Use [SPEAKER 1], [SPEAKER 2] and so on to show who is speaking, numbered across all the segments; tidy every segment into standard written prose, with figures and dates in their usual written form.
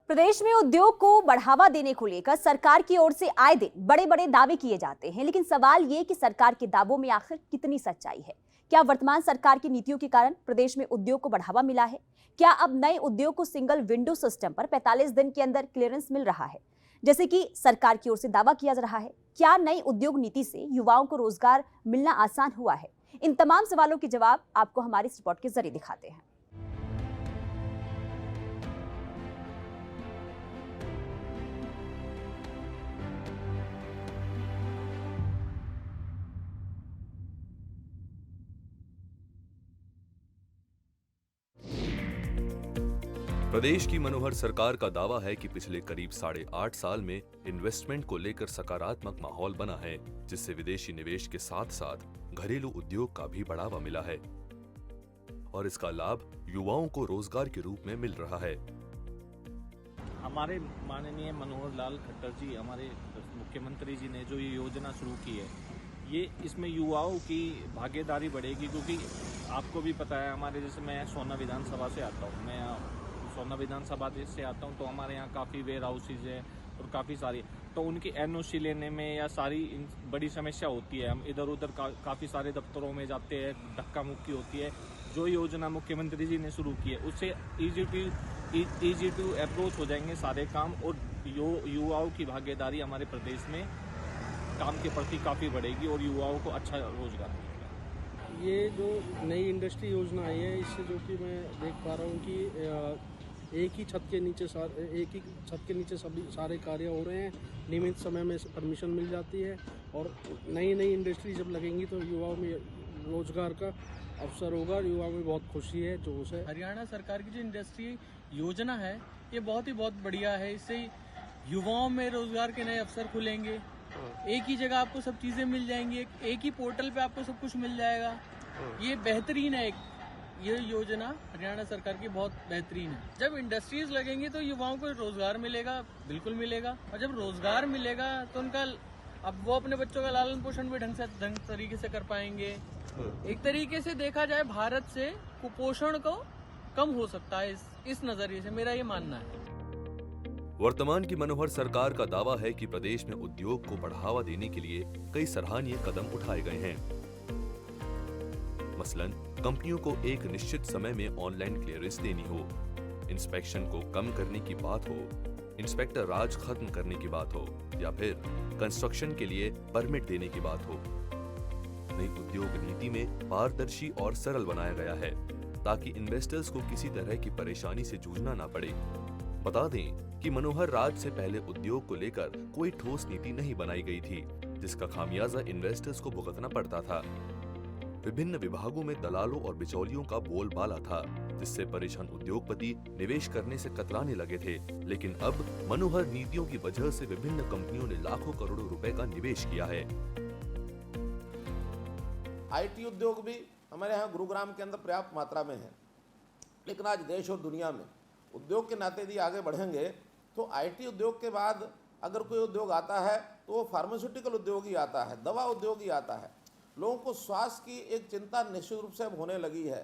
[SPEAKER 1] प्रदेश में उद्योग को बढ़ावा देने को लेकर सरकार की ओर से आए दिन बड़े बड़े दावे किए जाते हैं, लेकिन सवाल ये कि सरकार के दावों में आखिर कितनी सच्चाई है। क्या वर्तमान सरकार की नीतियों के कारण प्रदेश में उद्योग को बढ़ावा मिला है? क्या अब नए उद्योग को सिंगल विंडो सिस्टम पर 45 दिन के अंदर क्लियरेंस मिल रहा है, जैसे कि सरकार की ओर से दावा किया जा रहा है? क्या नई उद्योग नीति से युवाओं को रोजगार मिलना आसान हुआ है? इन तमाम सवालों के जवाब आपको हमारी इस रिपोर्ट के जरिए दिखाते हैं।
[SPEAKER 2] प्रदेश की मनोहर सरकार का दावा है कि पिछले करीब 8.5 साल में इन्वेस्टमेंट को लेकर सकारात्मक माहौल बना है, जिससे विदेशी निवेश के साथ साथ घरेलू उद्योग का भी बढ़ावा मिला है और इसका लाभ युवाओं को रोजगार के रूप में मिल रहा है।
[SPEAKER 3] हमारे माननीय मनोहर लाल खट्टर जी, हमारे मुख्यमंत्री जी ने जो ये योजना शुरू की है, ये इसमें युवाओं की भागीदारी बढ़ेगी, क्योंकि आपको भी पता है, हमारे जैसे मैं सोना विधानसभा से आता हूँ, मैं सोना विधानसभा से आता हूँ, तो हमारे यहाँ काफ़ी वेयर हाउसेज हैं और काफ़ी सारी, तो उनकी एनओसी लेने में या सारी बड़ी समस्या होती है। हम इधर उधर काफ़ी सारे दफ्तरों में जाते हैं, धक्का मुक्की होती है। जो योजना मुख्यमंत्री जी ने शुरू की है, उससे ईजी टू अप्रोच हो जाएंगे सारे काम, और युवाओं की भागीदारी हमारे प्रदेश में काम के प्रति काफ़ी बढ़ेगी और युवाओं को अच्छा रोजगार मिलेगा।
[SPEAKER 4] ये जो नई इंडस्ट्री योजना आई है, इससे जो कि मैं देख पा रहा हूँ कि एक ही छत के नीचे सभी सारे कार्य हो रहे हैं, नियमित समय में परमिशन मिल जाती है, और नई इंडस्ट्री जब लगेंगी तो युवाओं में रोजगार का अवसर होगा, युवाओं में बहुत खुशी है, जोश है।
[SPEAKER 5] हरियाणा सरकार की जो इंडस्ट्री योजना है, ये बहुत बढ़िया है। इससे युवाओं में रोजगार के नए अवसर खुलेंगे। एक ही जगह आपको सब चीजें मिल जाएंगी, एक ही पोर्टल पे आपको सब कुछ मिल जाएगा। ये बेहतरीन है, ये योजना हरियाणा सरकार की बहुत बेहतरीन है। जब इंडस्ट्रीज लगेंगी तो युवाओं को रोजगार मिलेगा, बिल्कुल मिलेगा, और जब रोजगार मिलेगा तो उनका अब वो अपने बच्चों का लालन पोषण भी ढंग तरीके से कर पाएंगे। एक तरीके से देखा जाए, भारत से कुपोषण को कम हो सकता है इस नजरिए से, मेरा ये मानना है।
[SPEAKER 2] वर्तमान की मनोहर सरकार का दावा है कि प्रदेश में उद्योग को बढ़ावा देने के लिए कई सराहनीय कदम उठाए गए हैं। मसलन कंपनियों को एक निश्चित समय में ऑनलाइन क्लियरेंस देनी हो, इंस्पेक्शन को कम करने की बात हो, इंस्पेक्टर राज खत्म करने की बात हो, या फिर कंस्ट्रक्शन के लिए परमिट देने की बात हो। नई उद्योग नीति में पारदर्शी और सरल बनाया गया है, ताकि इन्वेस्टर्स को किसी तरह की परेशानी से जूझना ना पड़े। बता दें कि मनोहर राज से पहले उद्योग को लेकर कोई ठोस नीति नहीं बनाई गई थी, जिसका खामियाजा इन्वेस्टर्स को भुगतना पड़ता था। विभिन्न विभागों में दलालों और बिचौलियों का बोलबाला था, जिससे परेशान उद्योगपति निवेश करने से कतराने लगे थे। लेकिन अब मनोहर नीतियों की वजह से विभिन्न कंपनियों ने लाखों करोड़ों रुपए का निवेश किया है।
[SPEAKER 6] आईटी उद्योग भी हमारे यहाँ गुरुग्राम के अंदर पर्याप्त मात्रा में है, लेकिन आज देश और दुनिया में उद्योग के नाते यदि आगे बढ़ेंगे तो आईटी उद्योग के बाद अगर कोई उद्योग आता है तो वो फार्मास्यूटिकल उद्योग ही आता है, दवा उद्योग ही आता है। लोगों को स्वास्थ्य की एक चिंता निश्चित रूप से अब होने लगी है।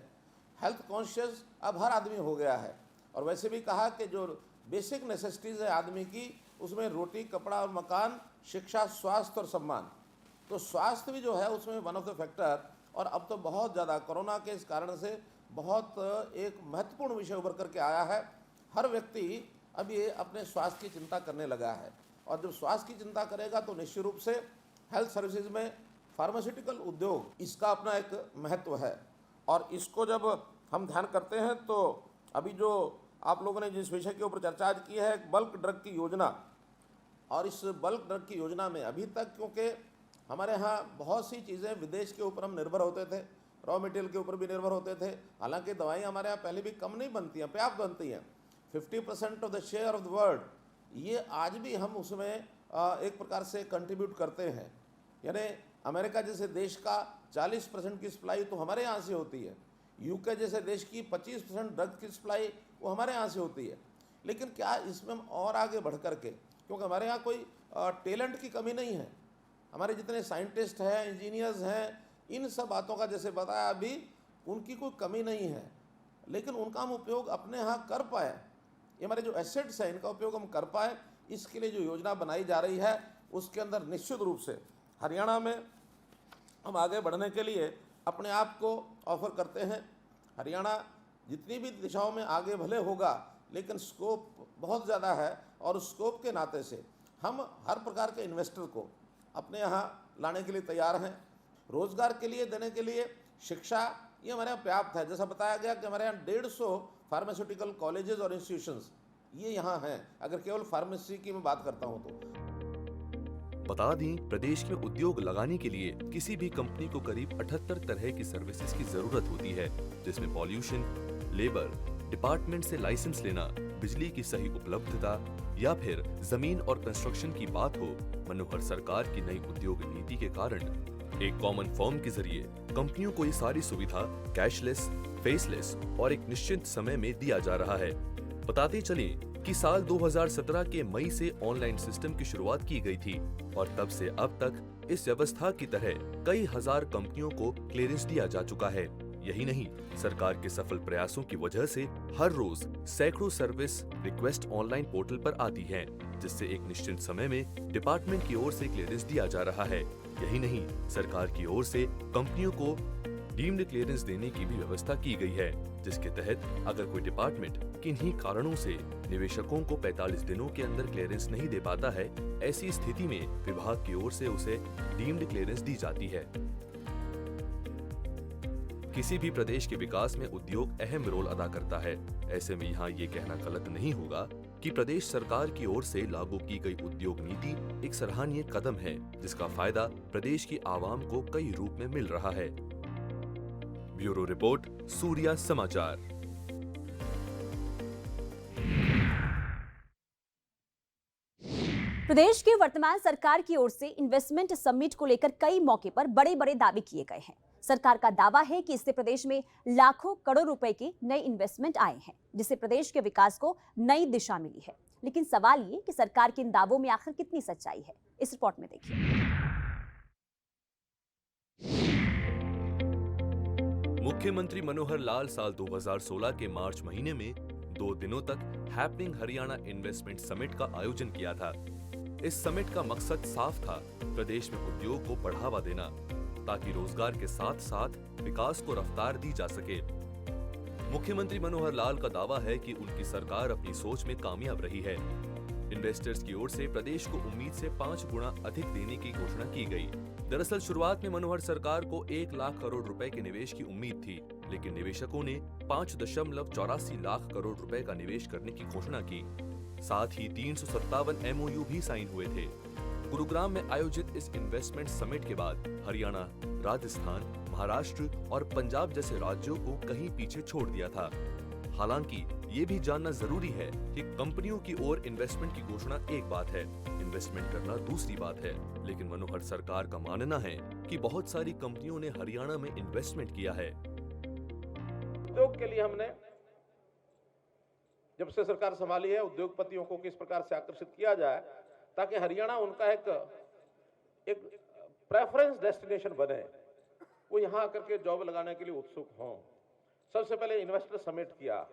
[SPEAKER 6] हेल्थ कॉन्शियस अब हर आदमी हो गया है, और वैसे भी कहा कि जो बेसिक नेसेसिटीज़ है आदमी की, उसमें रोटी, कपड़ा और मकान, शिक्षा, स्वास्थ्य और सम्मान, तो स्वास्थ्य भी जो है उसमें वन ऑफ द फैक्टर, और अब तो बहुत ज़्यादा कोरोना के इस कारण से बहुत एक महत्वपूर्ण विषय उभर करके आया है। हर व्यक्ति अब ये अपने स्वास्थ्य की चिंता करने लगा है, और जब स्वास्थ्य की चिंता करेगा तो निश्चित रूप से हेल्थ सर्विसेज में फार्मास्यूटिकल उद्योग इसका अपना एक महत्व है। और इसको जब हम ध्यान करते हैं तो अभी जो आप लोगों ने जिस विषय के ऊपर चर्चा आज की है, बल्क ड्रग की योजना, और इस बल्क ड्रग की योजना में अभी तक, क्योंकि हमारे यहाँ बहुत सी चीज़ें विदेश के ऊपर हम निर्भर होते थे, रॉ मटेरियल के ऊपर भी निर्भर होते थे। हालांकि दवाएं हमारे यहाँ पहले भी कम नहीं बनती हैं, पर्याप्त बनती हैं। 50% of the share of the world, ये आज भी हम उसमें एक प्रकार से कंट्रीब्यूट करते हैं। यानी अमेरिका जैसे देश का 40% की सप्लाई तो हमारे यहाँ से होती है, यूके जैसे देश की 25% ड्रग की सप्लाई वो हमारे यहाँ से होती है। लेकिन क्या इसमें हम और आगे बढ़ करके, क्योंकि हमारे यहाँ कोई टैलेंट की कमी नहीं है, हमारे जितने साइंटिस्ट हैं, इंजीनियर्स हैं, इन सब बातों का जैसे बताया अभी, उनकी कोई कमी नहीं है, लेकिन उनका हम उपयोग अपने यहाँ कर पाए ये हमारे जो एसेट्स हैं इनका उपयोग हम कर पाए, इसके लिए जो योजना बनाई जा रही है उसके अंदर निश्चित रूप से हरियाणा में हम आगे बढ़ने के लिए अपने आप को ऑफर करते हैं। हरियाणा जितनी भी दिशाओं में आगे भले होगा, लेकिन स्कोप बहुत ज़्यादा है और उस स्कोप के नाते से हम हर प्रकार के इन्वेस्टर को अपने यहाँ लाने के लिए तैयार हैं। रोज़गार के लिए देने के लिए शिक्षा ये हमारे यहाँ पर्याप्त है। जैसा बताया गया कि हमारे यहाँ 150 फार्मास्यूटिकल कॉलेजेस और इंस्टीट्यूशंस ये यहाँ हैं, अगर केवल फार्मेसी की मैं बात करता हूँ तो।
[SPEAKER 2] बता दें, प्रदेश में उद्योग लगाने के लिए किसी भी कंपनी को करीब 78 तरह की सर्विसेज की जरूरत होती है, जिसमें पॉल्यूशन, लेबर, डिपार्टमेंट से लाइसेंस लेना, बिजली की सही उपलब्धता या फिर जमीन और कंस्ट्रक्शन की बात हो। मनोहर सरकार की नई उद्योग नीति के कारण एक कॉमन फॉर्म के जरिए कंपनियों को ये सारी सुविधा कैशलेस, फेसलेस और एक निश्चित समय में दिया जा रहा है। बताते चले कि साल 2017 के मई से ऑनलाइन सिस्टम की शुरुआत की गई थी और तब से अब तक इस व्यवस्था की तरह कई हजार कंपनियों को क्लियरेंस दिया जा चुका है। यही नहीं, सरकार के सफल प्रयासों की वजह से हर रोज सैकड़ों सर्विस रिक्वेस्ट ऑनलाइन पोर्टल पर आती हैं, जिससे एक निश्चित समय में डिपार्टमेंट की ओर से क्लियरेंस दिया जा रहा है। यही नहीं, सरकार की ओर से कंपनियों को डीम्ड क्लियरेंस देने की भी व्यवस्था की गई है, जिसके तहत अगर कोई डिपार्टमेंट किन्हीं कारणों से निवेशकों को 45 दिनों के अंदर क्लियरेंस नहीं दे पाता है, ऐसी स्थिति में विभाग की ओर से उसे डीम्ड क्लियरेंस दी जाती है। किसी भी प्रदेश के विकास में उद्योग अहम रोल अदा करता है। ऐसे में यहाँ ये कहना गलत नहीं होगा कि प्रदेश सरकार की ओर से लागू की गई उद्योग नीति एक सराहनीय कदम है, जिसका फायदा प्रदेश की आवाम को कई रूप में मिल रहा है। ब्यूरो रिपोर्ट, सूर्या समाचार।
[SPEAKER 1] प्रदेश की वर्तमान सरकार की ओर से इन्वेस्टमेंट समिट को लेकर कई मौके पर बड़े बड़े दावे किए गए हैं। सरकार का दावा है कि इससे प्रदेश में लाखों करोड़ रुपए के नए इन्वेस्टमेंट आए हैं, जिससे प्रदेश के विकास को नई दिशा मिली है। लेकिन सवाल ये कि सरकार के इन दावों में आखिर कितनी सच्चाई है, इस रिपोर्ट में देखिए।
[SPEAKER 2] मुख्यमंत्री मनोहर लाल साल 2016 के मार्च महीने में 2 दिनों तक हैपनिंग हरियाणा इन्वेस्टमेंट समिट का आयोजन किया था। इस समिट का मकसद साफ था, प्रदेश में उद्योग को बढ़ावा देना, ताकि रोजगार के साथ साथ विकास को रफ्तार दी जा सके। मुख्यमंत्री मनोहर लाल का दावा है कि उनकी सरकार अपनी सोच में कामयाब रही है। इन्वेस्टर्स की ओर से प्रदेश को उम्मीद से 5 गुना अधिक देने की घोषणा की गई। दरअसल शुरुआत में मनोहर सरकार को 1 लाख करोड़ रुपए के निवेश की उम्मीद थी, लेकिन निवेशकों ने 5.84 लाख करोड़ रुपए का निवेश करने की घोषणा की। साथ ही 357 MOU भी साइन हुए थे। गुरुग्राम में आयोजित इस इन्वेस्टमेंट समिट के बाद हरियाणा, राजस्थान, महाराष्ट्र और पंजाब जैसे राज्यों को कहीं पीछे छोड़ दिया था। हालांकि ये भी जानना जरूरी है कि कंपनियों की ओर इन्वेस्टमेंट की घोषणा एक बात है, इन्वेस्टमेंट करना दूसरी बात है। लेकिन मनोहर सरकार का मानना है कि बहुत सारी कंपनियों ने हरियाणा में इन्वेस्टमेंट किया है।
[SPEAKER 6] उद्योग के लिए हमने जब से सरकार संभाली है, उद्योगपतियों को किस प्रकार से आकर्षित किया जाए ताकि हरियाणा उनका एक प्रेफरेंस डेस्टिनेशन बने, वो यहाँ आकर के जॉब लगाने के लिए उत्सुक हों। सबसे पहले इन्वेस्टर समिट किया।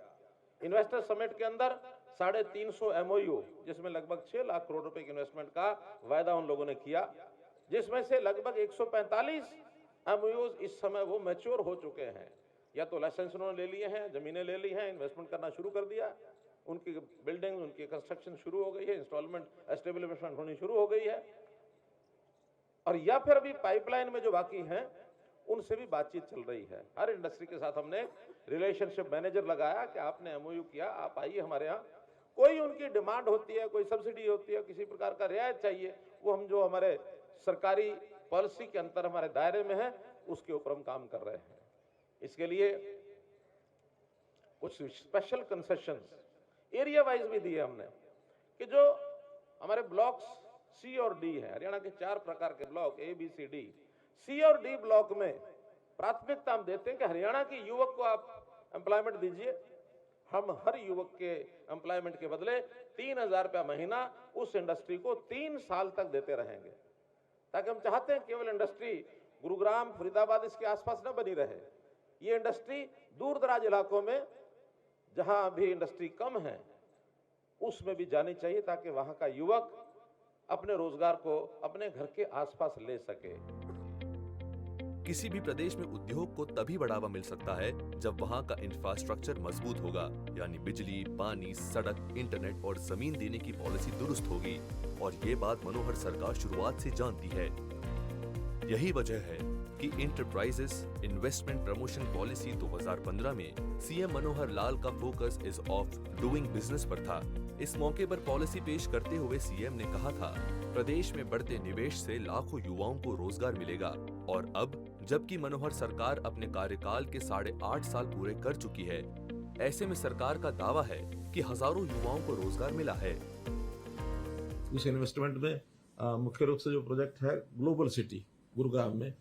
[SPEAKER 6] इन्वेस्टर समिट के अंदर 350 MOU, जिसमें लगभग 6 लाख करोड़ रुपए की इन्वेस्टमेंट का वायदा उन लोगों ने किया, जिसमें से लगभग 145 MOUs इस समय वो मैच्योर हो चुके हैं। या तो लाइसेंस उन्होंने ले लिए हैं, जमीनें ले ली हैं, इन्वेस्टमेंट करना शुरू कर दिया, उनकी बिल्डिंग, उनकी कंस्ट्रक्शन शुरू हो गई है, इंस्टॉलमेंट एस्टेब्लिशमेंट होनी शुरू हो गई है, और या फिर अभी पाइपलाइन में जो बाकी हैं उनसे भी बातचीत चल रही है। हर इंडस्ट्री के साथ हमने रिलेशनशिप मैनेजर लगाया कि आपने MOU किया, आप आइए हमारे यहाँ। कोई उनकी डिमांड होती है, कोई सब्सिडी होती है, किसी प्रकार का रियायत चाहिए, वो हम जो हमारे सरकारी पॉलिसी के अंतर हमारे दायरे में है उसके ऊपर हम काम कर रहे हैं। इसके लिए कुछ स्पेशल कंसेशंस एरिया वाइज भी दिए हमने कि जो हमारे ब्लॉक्स C और D है, हरियाणा के 4 प्रकार के block A, B, C, D। C और D ब्लॉक में प्राथमिकता हम देते हैं कि हरियाणा के युवक को आप एम्प्लॉयमेंट दीजिए। हम हर युवक के एम्प्लॉयमेंट के बदले 3000 रुपया महीना उस इंडस्ट्री को 3 साल तक देते रहेंगे, ताकि हम चाहते हैं केवल इंडस्ट्री गुरुग्राम, फरीदाबाद इसके आसपास न बनी रहे। ये इंडस्ट्री दूर दराज इलाकों में जहां भी इंडस्ट्री कम है उसमें भी जानी चाहिए ताकि वहां का युवक अपने रोजगार को अपने घर के आसपास ले सके।
[SPEAKER 2] किसी भी प्रदेश में उद्योग को तभी बढ़ावा मिल सकता है जब वहां का इंफ्रास्ट्रक्चर मजबूत होगा, यानी बिजली, पानी, सड़क, इंटरनेट और जमीन देने की पॉलिसी दुरुस्त होगी। और ये बात मनोहर सरकार शुरुआत से जानती है। यही वजह है कि इंटरप्राइजेस इन्वेस्टमेंट प्रमोशन पॉलिसी 2015 में सीएम मनोहर लाल का focus is of doing business पर था। इस मौके पर पॉलिसी पेश करते हुए सीएम ने कहा था, प्रदेश में बढ़ते निवेश से लाखों युवाओं को रोजगार मिलेगा। और अब जबकि मनोहर सरकार अपने कार्यकाल के 8.5 साल पूरे कर चुकी है, ऐसे में सरकार का दावा है कि हजारों युवाओं को रोजगार मिला है।
[SPEAKER 6] इस इन्वेस्टमेंट में मुख्य रूप से जो प्रोजेक्ट है ग्लोबल सिटी गुरुग्राम में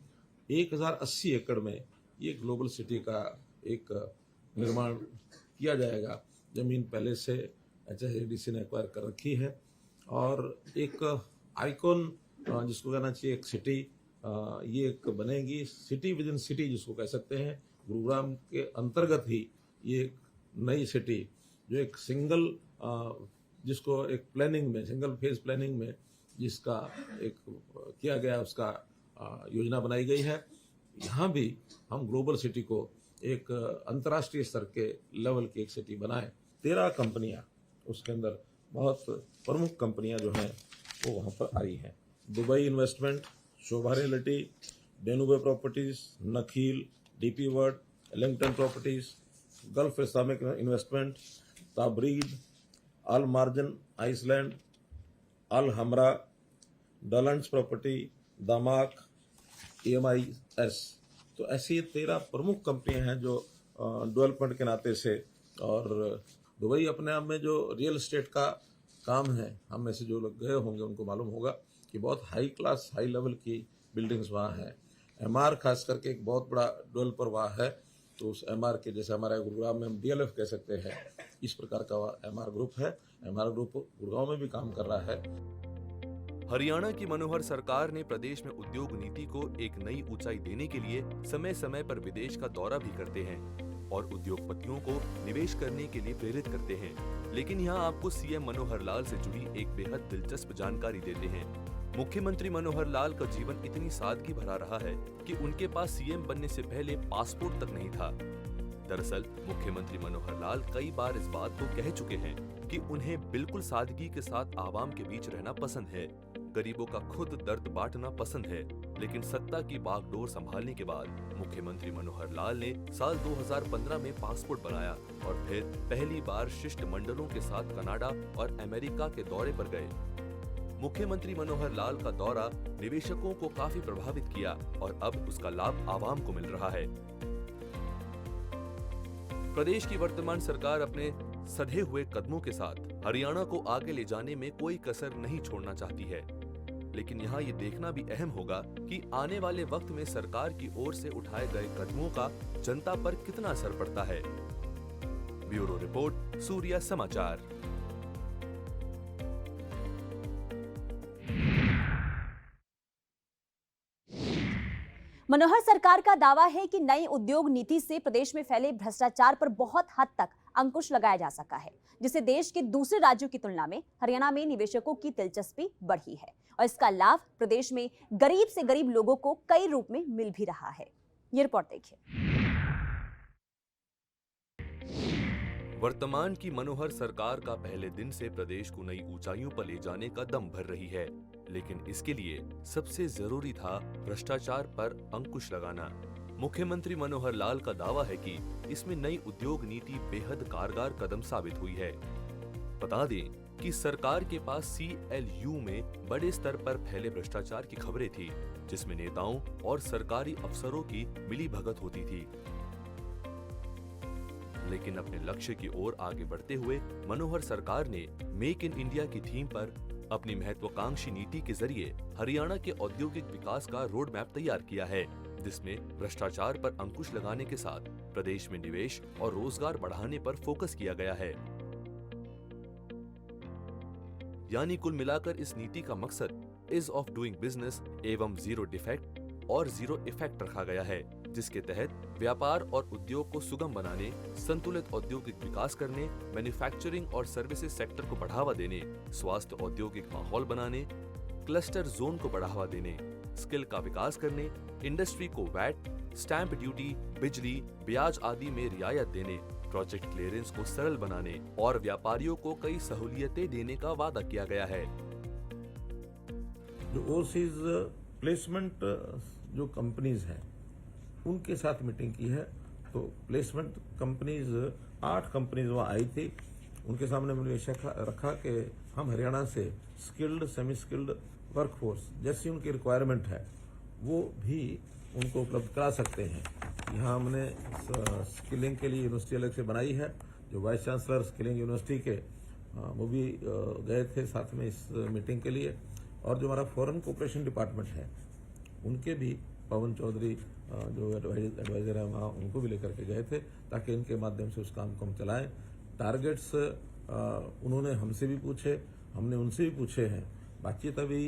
[SPEAKER 6] 1080 एकड़ में ये ग्लोबल सिटी का एक निर्माण किया जाएगा। जमीन पहले से HSADC ने एक्वायर कर रखी है और एक आइकॉन जिसको कहना चाहिए एक सिटी ये एक बनेगी, सिटी विद इन सिटी जिसको कह सकते हैं। गुरुग्राम के अंतर्गत ही ये एक नई सिटी जो एक सिंगल जिसको एक प्लानिंग में सिंगल फेज प्लानिंग में जिसका एक किया गया उसका योजना बनाई गई है। यहाँ भी हम ग्लोबल सिटी को एक अंतर्राष्ट्रीय स्तर के लेवल की एक सिटी बनाएं। 13 कंपनियां उसके अंदर बहुत प्रमुख कंपनियां जो हैं वो वहाँ पर आई हैं। Dubai Investment, Sobha Realty, Danube Properties, Nakheel, DP World, Ellington Properties, Gulf Islamic Investment, Tabreed, Al Marjan Island, Al Hamra, डॉलंड्स प्रॉपर्टी, दामाक, EMIS। तो ऐसी 13 प्रमुख कंपनियां हैं जो डेवलपमेंट के नाते से। और दुबई अपने आप में जो रियल एस्टेट का काम है, हम में से जो लोग गए होंगे उनको मालूम होगा कि बहुत हाई क्लास हाई लेवल की बिल्डिंग्स वहाँ हैं। MR खास करके एक बहुत बड़ा डेवलपर वहाँ है। तो उस MR के जैसे हमारे गुरुग्राम में हम DLF कह सकते हैं, इस प्रकार का MR ग्रुप है। MR ग्रुप गुरुग्राम में भी काम कर रहा है।
[SPEAKER 2] हरियाणा की मनोहर सरकार ने प्रदेश में उद्योग नीति को एक नई ऊंचाई देने के लिए समय समय पर विदेश का दौरा भी करते हैं और उद्योगपतियों को निवेश करने के लिए प्रेरित करते हैं। लेकिन यहाँ आपको सीएम मनोहर लाल से जुड़ी एक बेहद दिलचस्प जानकारी देते हैं। मुख्यमंत्री मनोहर लाल का जीवन इतनी सादगी भरा रहा है कि उनके पास सीएम बनने से पहले पासपोर्ट तक नहीं था। दरअसल मुख्यमंत्री मनोहर लाल कई बार इस बात को कह चुके हैं कि उन्हें बिल्कुल सादगी के साथ आवाम के बीच रहना पसंद है, गरीबों का खुद दर्द बांटना पसंद है। लेकिन सत्ता की बागडोर संभालने के बाद मुख्यमंत्री मनोहर लाल ने साल 2015 में पासपोर्ट बनाया और फिर पहली बार शिष्टमंडलों के साथ कनाडा और अमेरिका के दौरे पर गए। मुख्यमंत्री मनोहर लाल का दौरा निवेशकों को काफी प्रभावित किया और अब उसका लाभ आवाम को मिल रहा है। प्रदेश की वर्तमान सरकार अपने सधे हुए कदमों के साथ हरियाणा को आगे ले जाने में कोई कसर नहीं छोड़ना चाहती है। लेकिन यहाँ ये देखना भी अहम होगा कि आने वाले वक्त में सरकार की ओर से उठाए गए कदमों का जनता पर कितना असर पड़ता है। ब्यूरो रिपोर्ट, सूर्या समाचार।
[SPEAKER 1] मनोहर सरकार का दावा है कि नई उद्योग नीति से प्रदेश में फैले भ्रष्टाचार पर बहुत हद तक अंकुश लगाया जा सका है, जिससे देश के दूसरे राज्यों की तुलना में हरियाणा में निवेशकों की दिलचस्पी बढ़ी है और इसका लाभ प्रदेश में गरीब से गरीब लोगों को कई रूप में मिल भी रहा है। ये रिपोर्ट देखिए।
[SPEAKER 2] वर्तमान की मनोहर सरकार का पहले दिन से प्रदेश को नई ऊंचाइयों पर ले जाने का दम भर रही है, लेकिन इसके लिए सबसे जरूरी था भ्रष्टाचार पर अंकुश लगाना। मुख्यमंत्री मनोहर लाल का दावा है कि इसमें नई उद्योग नीति बेहद कारगर कदम साबित हुई है। बता दें कि सरकार के पास CLU में बड़े स्तर पर फैले भ्रष्टाचार की खबरें थी, जिसमें नेताओं और सरकारी अफसरों की मिलीभगत होती थी। लेकिन अपने लक्ष्य की ओर आगे बढ़ते हुए मनोहर सरकार ने मेक इन इंडिया की थीम पर अपनी महत्वाकांक्षी नीति के जरिए हरियाणा के औद्योगिक विकास का रोड मैप तैयार किया है, जिसमें भ्रष्टाचार पर अंकुश लगाने के साथ प्रदेश में निवेश और रोजगार बढ़ाने पर फोकस किया गया है। यानी कुल मिलाकर इस नीति का मकसद इज ऑफ डूइंग बिजनेस एवं जीरो डिफेक्ट और जीरो इफेक्ट रखा गया है। जिसके तहत व्यापार और उद्योग को सुगम बनाने, संतुलित औद्योगिक विकास करने, मैन्युफैक्चरिंग और सर्विसेज सेक्टर को बढ़ावा देने, स्वास्थ्य औद्योगिक माहौल बनाने, क्लस्टर जोन को बढ़ावा देने, स्किल का विकास करने, इंडस्ट्री को वैट, स्टैंप ड्यूटी, बिजली, ब्याज आदि में रियायत देने, प्रोजेक्ट क्लियरेंस को सरल बनाने और व्यापारियों को कई सहूलियतें देने का वादा किया गया है।
[SPEAKER 7] जो ओवरसीज प्लेसमेंट जो कंपनीज हैं उनके साथ मीटिंग की है। तो प्लेसमेंट कंपनीज 8 कंपनीज वहाँ आई थी। उनके सामने मैंने रखा कि हम हरियाणा से स्किल्ड, सेमी स्किल्ड वर्कफोर्स जैसी उनकी रिक्वायरमेंट है वो भी उनको उपलब्ध करा सकते हैं। यहाँ हमने स्किलिंग के लिए यूनिवर्सिटी अलग से बनाई है। जो वाइस चांसलर स्किलिंग यूनिवर्सिटी के वो भी गए थे साथ में इस मीटिंग के लिए। और जो हमारा फॉरेन कोऑपरेशन डिपार्टमेंट है उनके भी पवन चौधरी जो एडवाइजर है वहाँ उनको भी लेकर के गए थे ताकि इनके माध्यम से उस काम को हम चलाएं। टारगेट्स उन्होंने हमसे भी पूछे, हमने उनसे भी पूछे हैं। बातचीत अभी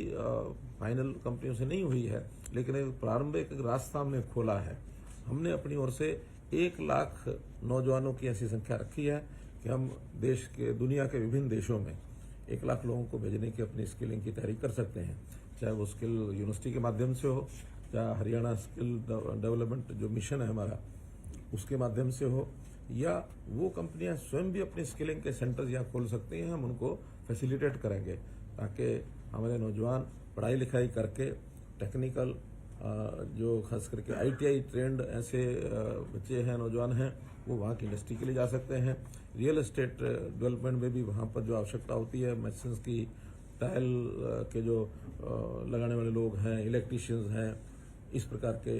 [SPEAKER 7] फाइनल कंपनियों से नहीं हुई है, लेकिन एक प्रारंभिक रास्ता हमने खोला है। हमने अपनी ओर से 1 लाख नौजवानों की ऐसी संख्या रखी है कि हम देश के, दुनिया के विभिन्न देशों में 1 लाख लोगों को भेजने की अपनी स्किलिंग की तैयारी कर सकते हैं, चाहे वो स्किल यूनिवर्सिटी के माध्यम से हो, चाहे हरियाणा स्किल डेवलपमेंट जो मिशन है हमारा उसके माध्यम से हो, या वो कंपनियां स्वयं भी अपनी स्किलिंग के सेंटर्स यहाँ खोल सकती हैं। हम उनको फैसिलिटेट करेंगे ताकि हमारे नौजवान पढ़ाई लिखाई करके टेक्निकल जो खास करके ITI ट्रेंड ऐसे बच्चे हैं, नौजवान हैं, वो वहाँ की इंडस्ट्री के लिए जा सकते हैं। रियल एस्टेट डेवलपमेंट में भी वहाँ पर जो आवश्यकता होती है, मेसन्स की, टाइल के जो लगाने वाले लोग हैं, इलेक्ट्रीशियंस हैं, इस प्रकार के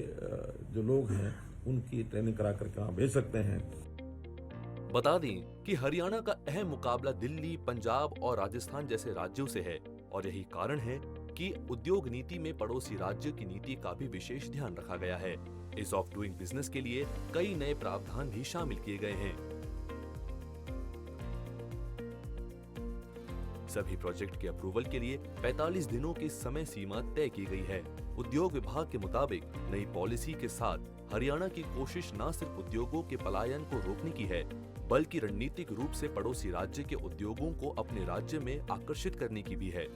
[SPEAKER 7] जो लोग हैं उनकी ट्रेनिंग करा करके वहाँ भेज सकते हैं।
[SPEAKER 2] बता दें कि हरियाणा का अहम मुकाबला दिल्ली, पंजाब और राजस्थान जैसे राज्यों से है और यही कारण है कि उद्योग नीति में पड़ोसी राज्य की नीति का भी विशेष ध्यान रखा गया है। इज ऑफ डूइंग बिजनेस के लिए कई नए प्रावधान भी शामिल किए गए हैं। सभी प्रोजेक्ट के अप्रूवल के लिए 45 दिनों की समय सीमा तय की गई है। उद्योग विभाग के मुताबिक नई पॉलिसी के साथ हरियाणा की कोशिश न सिर्फ उद्योगों के पलायन को रोकने की है, बल्कि रणनीतिक रूप से पड़ोसी राज्य के उद्योगों को अपने राज्य में आकर्षित करने की भी है।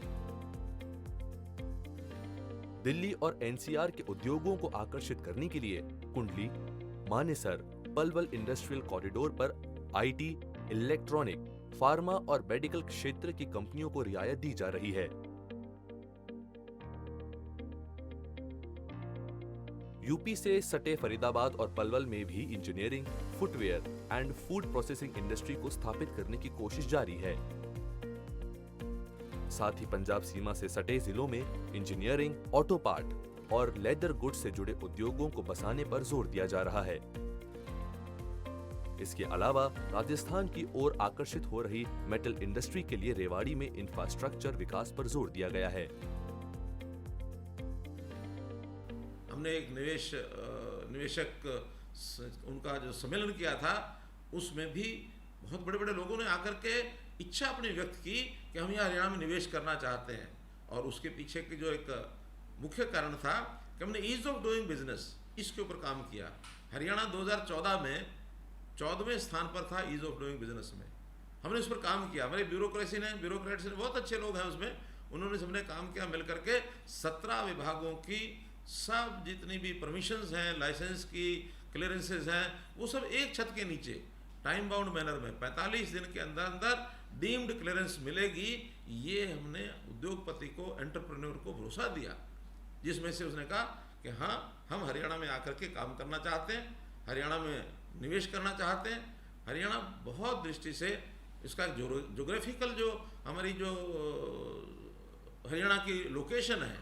[SPEAKER 2] दिल्ली और NCR के उद्योगों को आकर्षित करने के लिए कुंडली, मानेसर, पलवल इंडस्ट्रियल कॉरिडोर पर IT, इलेक्ट्रॉनिक, फार्मा और मेडिकल क्षेत्र की कंपनियों को रियायत दी जा रही है। यूपी से सटे फरीदाबाद और पलवल में भी engineering, footwear and food processing industry को स्थापित करने की कोशिश जारी है। साथ ही पंजाब सीमा से सटे जिलों में इंजीनियरिंग, ऑटो पार्ट और लेदर गुड्स से जुड़े उद्योगों को बसाने पर जोर दिया जा रहा है। इसके अलावा राजस्थान की ओर आकर्षित हो रही मेटल इंडस्ट्री के लिए रेवाड़ी में इंफ्रास्ट्रक्चर विकास पर जोर दिया गया है।
[SPEAKER 6] हमने एक निवेशक उनका जो सम्मेलन किया था उसमें भी बहुत बड़े बड़े लोगों ने आकर के इच्छा अपनी व्यक्त की कि हम यहाँ हरियाणा में निवेश करना चाहते हैं। और उसके पीछे की जो एक मुख्य कारण था कि हमने ईज ऑफ डूइंग बिजनेस इसके ऊपर काम किया। हरियाणा 2014 में 14वें स्थान पर था ईज ऑफ डूइंग बिजनेस में। हमने उस पर काम किया। हमारे ब्यूरोक्रेट्स ने बहुत अच्छे लोग हैं उसमें, उन्होंने सबने काम किया मिल करके। 17 विभागों की सब जितनी भी परमिशंस हैं, लाइसेंस की क्लियरेंसेज हैं, वो सब एक छत के नीचे टाइम बाउंड मैनर में 45 दिन के अंदर अंदर डीम्ड क्लियरेंस मिलेगी। ये हमने उद्योगपति को, एंटरप्रेन्योर को भरोसा दिया, जिसमें से उसने कहा कि हाँ, हम हरियाणा में आकर के काम करना चाहते हैं, हरियाणा में निवेश करना चाहते हैं। हरियाणा बहुत दृष्टि से इसका ज्योग्राफिकल जो हमारी जो हरियाणा की लोकेशन है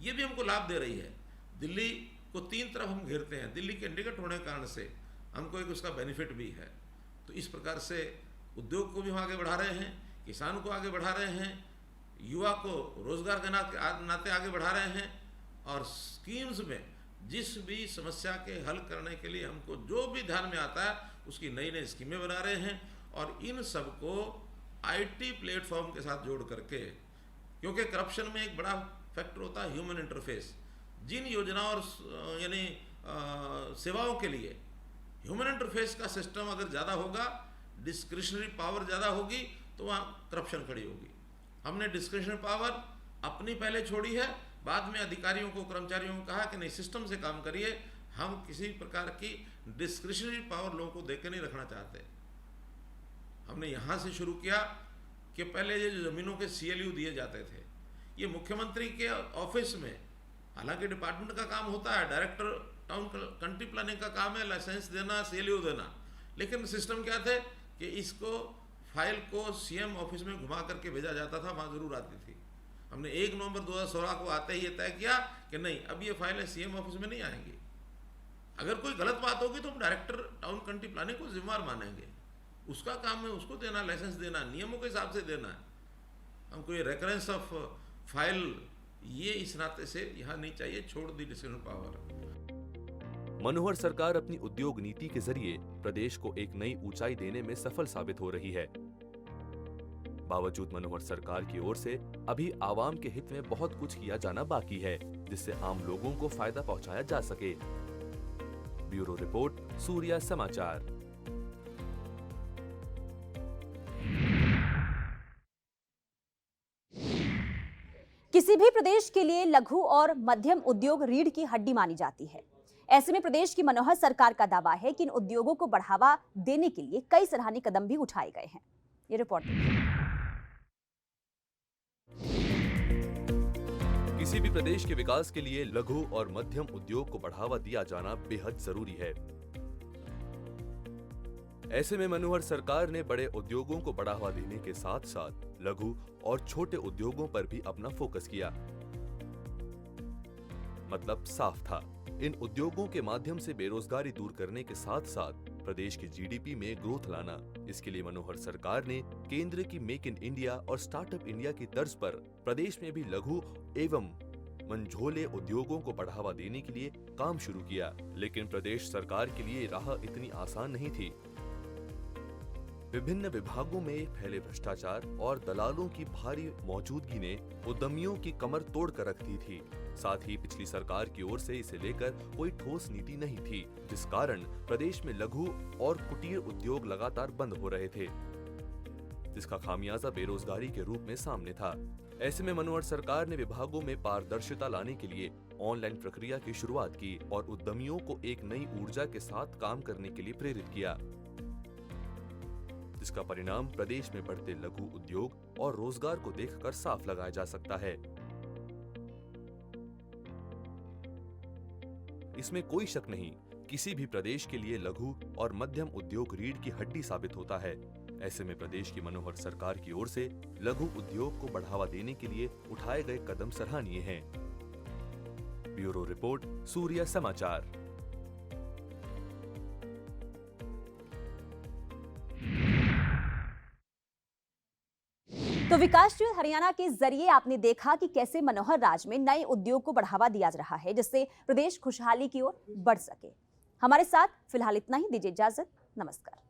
[SPEAKER 6] ये भी हमको लाभ दे रही है। दिल्ली को 3 तरफ हम घेरते हैं, दिल्ली के निकट होने के कारण से हमको एक उसका बेनिफिट भी है। तो इस प्रकार से उद्योग को भी हम आगे बढ़ा रहे हैं, किसान को आगे बढ़ा रहे हैं, युवा को रोजगार के नाते आगे बढ़ा रहे हैं, और स्कीम्स में जिस भी समस्या के हल करने के लिए हमको जो भी ध्यान में आता है उसकी नई नई स्कीमें बना रहे हैं। और इन सबको IT प्लेटफॉर्म के साथ जोड़ करके, क्योंकि करप्शन में एक बड़ा फैक्टर होता है ह्यूमन इंटरफेस। जिन योजनाओं और यानी सेवाओं के लिए ह्यूमन इंटरफेस का सिस्टम अगर ज़्यादा होगा, डिस्क्रिशनरी पावर ज़्यादा होगी, तो वहाँ करप्शन खड़ी होगी। हमने डिस्क्रिशनरी पावर अपनी पहले छोड़ी है, बाद में अधिकारियों को, कर्मचारियों को कहा कि नहीं, सिस्टम से काम करिए, हम किसी प्रकार की डिस्क्रिशनरी पावर लोगों को देकर नहीं रखना चाहते। हमने यहाँ से शुरू किया कि पहले ये ज़मीनों के CLU दिए जाते थे, ये मुख्यमंत्री के ऑफिस में, हालांकि डिपार्टमेंट का काम होता है, डायरेक्टर टाउन कंट्री प्लानिंग का काम है लाइसेंस देना, CLU देना, लेकिन सिस्टम क्या थे कि इसको फाइल को CM ऑफिस में घुमा करके भेजा जाता था, वहाँ ज़रूर आती थी। हमने 1 नवंबर 2016 को आते ही ये तय किया कि नहीं, अब ये फाइलें CM ऑफिस में नहीं आएंगी। अगर कोई गलत बात होगी तो हम डायरेक्टर टाउन कंट्री प्लानिंग को जिम्मेवार मानेंगे, उसका काम है उसको देना, लाइसेंस देना, नियमों के हिसाब से देना है। हमको ये रेकरेंस ऑफ फाइल, ये इस नाते से यहाँ नहीं चाहिए, छोड़ दी डिसीजन पावर।
[SPEAKER 2] मनोहर सरकार अपनी उद्योग नीति के जरिए प्रदेश को एक नई ऊंचाई देने में सफल साबित हो रही है। बावजूद मनोहर सरकार की ओर से अभी आवाम के हित में बहुत कुछ किया जाना बाकी है, जिससे आम लोगों को फायदा पहुंचाया जा सके। ब्यूरो रिपोर्ट, सूर्या समाचार।
[SPEAKER 1] किसी भी प्रदेश के लिए लघु और मध्यम उद्योग रीढ़ की हड्डी मानी जाती है। ऐसे में प्रदेश की मनोहर सरकार का दावा है कि इन उद्योगों को बढ़ावा देने के लिए कई सराहनीय कदम भी उठाए गए हैं। ये रिपोर्ट
[SPEAKER 2] किसी भी प्रदेश के विकास के लिए लघु और मध्यम उद्योग को बढ़ावा दिया जाना बेहद जरूरी है। ऐसे में मनोहर सरकार ने बड़े उद्योगों को बढ़ावा देने के साथ साथ लघु और छोटे उद्योगों पर भी अपना फोकस किया। मतलब साफ था, इन उद्योगों के माध्यम से बेरोजगारी दूर करने के साथ साथ प्रदेश की GDP में ग्रोथ लाना। इसके लिए मनोहर सरकार ने केंद्र की मेक इन इंडिया और स्टार्टअप इंडिया की तर्ज पर प्रदेश में भी लघु एवं मंझोले उद्योगों को बढ़ावा देने के लिए काम शुरू किया। लेकिन प्रदेश सरकार के लिए राह इतनी आसान नहीं थी। विभिन्न विभागों में फैले भ्रष्टाचार और दलालों की भारी मौजूदगी ने उद्यमियों की कमर तोड़ कर रख दी थी। साथ ही पिछली सरकार की ओर से इसे लेकर कोई ठोस नीति नहीं थी, जिस कारण प्रदेश में लघु और कुटीर उद्योग लगातार बंद हो रहे थे, जिसका खामियाजा बेरोजगारी के रूप में सामने था। ऐसे में मनोहर सरकार ने विभागों में पारदर्शिता लाने के लिए ऑनलाइन प्रक्रिया की शुरुआत की और उद्यमियों को एक नई ऊर्जा के साथ काम करने के लिए प्रेरित किया, जिसका परिणाम प्रदेश में बढ़ते लघु उद्योग और रोजगार को देखकर साफ लगाया जा सकता है। इसमें कोई शक नहीं, किसी भी प्रदेश के लिए लघु और मध्यम उद्योग रीढ़ की हड्डी साबित होता है। ऐसे में प्रदेश की मनोहर सरकार की ओर से लघु उद्योग को बढ़ावा देने के लिए उठाए गए कदम सराहनीय हैं। ब्यूरो रिपोर्ट, सूर्या समाचार।
[SPEAKER 1] तो विकासशील हरियाणा के जरिए आपने देखा कि कैसे मनोहर राज में नए उद्योग को बढ़ावा दिया जा रहा है, जिससे प्रदेश खुशहाली की ओर बढ़ सके। हमारे साथ फिलहाल इतना ही। दीजिए इजाजत। नमस्कार।